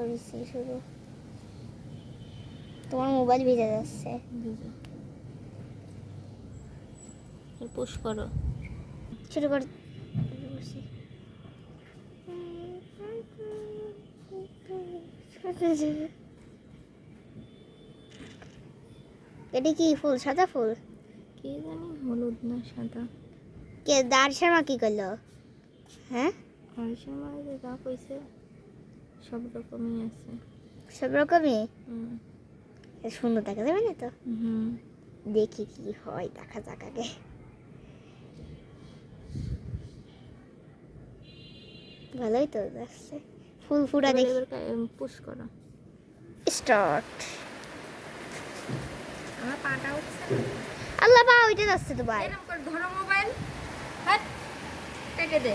করেছি শুরু। তোমার মোবাইল ভিজে যাচ্ছে। পুশ করো। শুরু কর। এটা কি ফুল? সাদা ফুল? কি জানি হলুদ না সাদা। কে দাঁড় শর্মা কি করলো? হ্যাঁ, আরিসের মাঝে যা কইছে সব রকমই আছে। সব রকমই হুম সুন্দর দেখা যাবে না তো? হুম দেখি কি হয়, দেখা যাক আগে। ভালোই তো দেখছে। ফুল ফুটা দেখি। পুশ করো। স্টার্ট। আমার পাটা উঠছে। আল্লাহ পা ওইটা যাচ্ছে তো ভাই। এরকম করে ধরো মোবাইল, হাত কেটে দে।